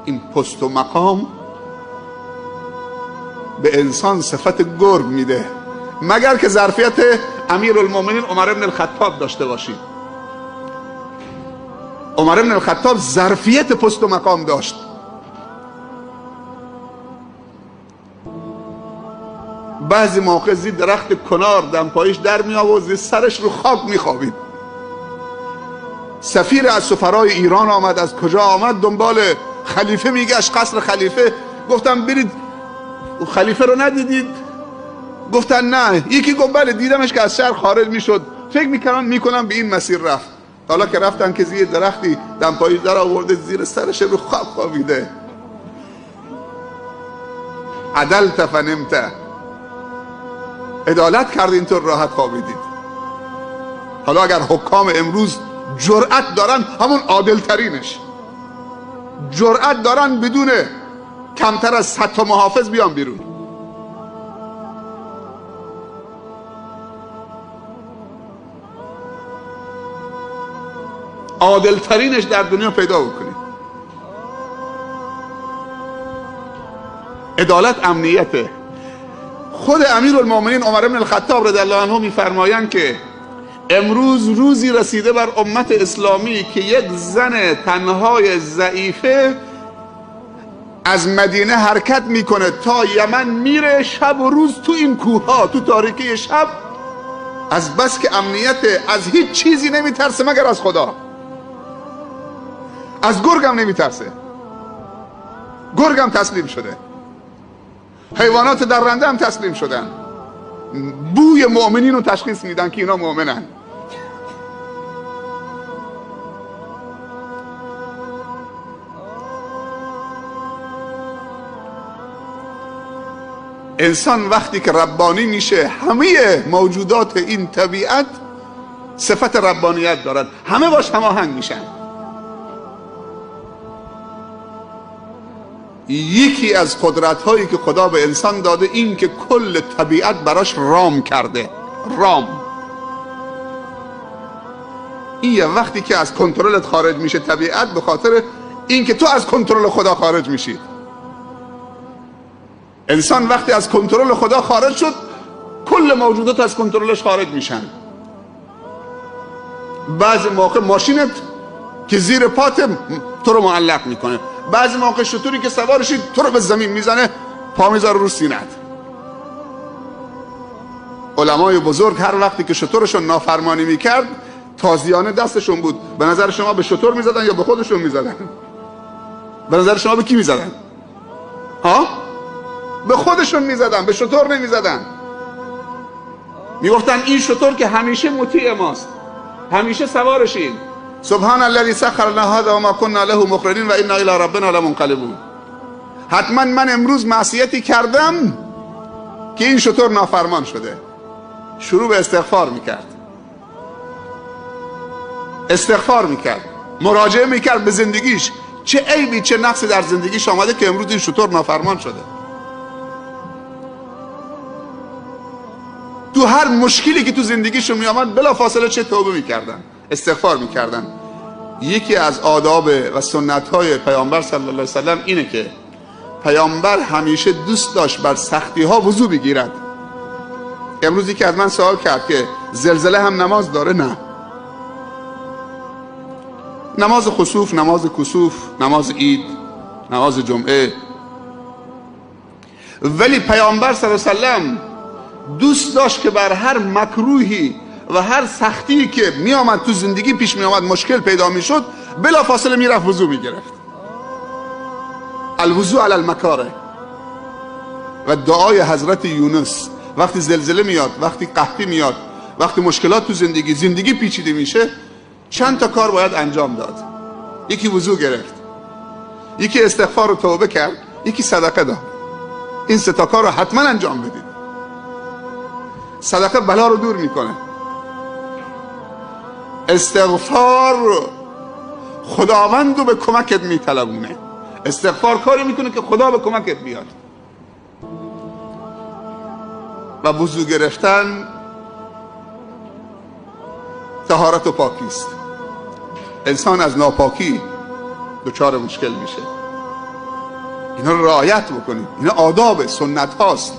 این پست و مقام به انسان صفت گرگ میده، مگر که ظرفیت امیرالمومنین عمر بن الخطاب داشته باشید. عمر بن الخطاب ظرفیت پست و مقام داشت. بعضی موقع زیر درخت کنار دمپایش در می آورد، زیر سرش رو خاک می خوابید. سفیر از سفرای ایران آمد، از کجا آمد، دنبال خلیفه میگشت، قصر خلیفه. گفتم برید خلیفه رو ندیدید؟ گفتن نه. یکی گفت بله دیدمش که از شهر خارج میشد، فکر میکنم به این مسیر رفت. حالا که رفتن که زیر درختی دمپایش در آورده، زیر سرش رو خاک خوابیده. عدلت فنمت، عدالت کردین تو راحت خوابیدید. حالا اگر حکام امروز جرأت دارن، همون عادل ترینش جرأت دارن بدون کمتر از 100 تا محافظ بیان بیرون. عادل ترینش در دنیا پیدا بکنید. عدالت امنیته. خود امیرالمومنین عمر بن الخطاب رضی الله عنه میفرمایند که امروز روزی رسیده بر امت اسلامی که یک زن تنهای ضعیفه از مدینه حرکت میکنه تا یمن میره، شب و روز تو این کوهها، تو تاریکی شب، از بس که امنیت، از هیچ چیزی نمیترسه مگر از خدا. از گرگم نمیترسه. گرگم تسلیم شده، حیوانات درنده هم تسلیم شدن. بوی مؤمنین رو تشخیص میدن که اینا مؤمنن. انسان وقتی که ربانی میشه، همه موجودات این طبیعت صفت ربانیت دارن، همه باش هماهنگ میشن. یکی از قدرت هایی که خدا به انسان داده این که کل طبیعت براش رام کرده. رام این وقتی که از کنترلت خارج میشه طبیعت، به خاطر این که تو از کنترل خدا خارج میشی. انسان وقتی از کنترل خدا خارج شد، کل موجودات از کنترلش خارج میشن. بعضی موقع ماشینت که زیر پات تو رو معلق میکنه، بعضی موقع شطوری که سوارشی تو رو به زمین میزنه، پا میذاره رو سینت. علمای بزرگ هر وقتی که شطورشون نافرمانی میکرد، تازیانه دستشون بود. به نظر شما به شطور میزدن یا به خودشون میزدن؟ به نظر شما به کی میزدن؟ ها؟ به خودشون میزدن، به شطور نمیزدن. میگفتن این شطور که همیشه مطیع ماست، همیشه سوارشیم. سبحان الذی سخر لنا هذا وما كنا له مقرنین و انا الی ربنا لمنقلبون. حتما من امروز معصیتی کردم که این شطور نافرمان شده. شروع به استغفار میکرد، استغفار میکرد، مراجعه میکرد به زندگیش. چه عیبی، چه نقصی در زندگیش آمده که امروز این شطور نافرمان شده. تو هر مشکلی که تو زندگیشون میامد بلا فاصله چه توبه میکردن، استغفار میکردن. یکی از آداب و سنت های پیامبر صلی الله علیه وسلم اینه که پیامبر همیشه دوست داشت بر سختی ها وضو بگیرد. امروز یکی از من سوال کرد که زلزله هم نماز داره؟ نه. نماز خسوف، نماز کسوف، نماز عید، نماز جمعه. ولی پیامبر صلی الله علیه وسلم دوست داشت که بر هر مکروهی و هر سختی که می آمد تو زندگی پیش می آمد، مشکل پیدا می شد، بلا فاصله می رفت وضو می گرفت. الوضوء علی المکاره. و دعای حضرت یونس وقتی زلزله میاد، وقتی قحطی میاد، وقتی مشکلات تو زندگی پیچیده میشه، چند تا کار باید انجام داد. یکی وضو گرفت، یکی استغفار و توبه کرد، یکی صدقه داد. این سه تا کار رو حتما انجام بدید. صدقه بلا رو دور میکنه. استغفار خداوند رو به کمکت میطلبونه. استغفار کاری میکنه که خدا به کمکت بیاد. و وضو گرفتن طهارت و پاکی است. انسان از ناپاکی دچار مشکل میشه. اینا رو رعایت بکنید. اینا آداب، سنت هاست.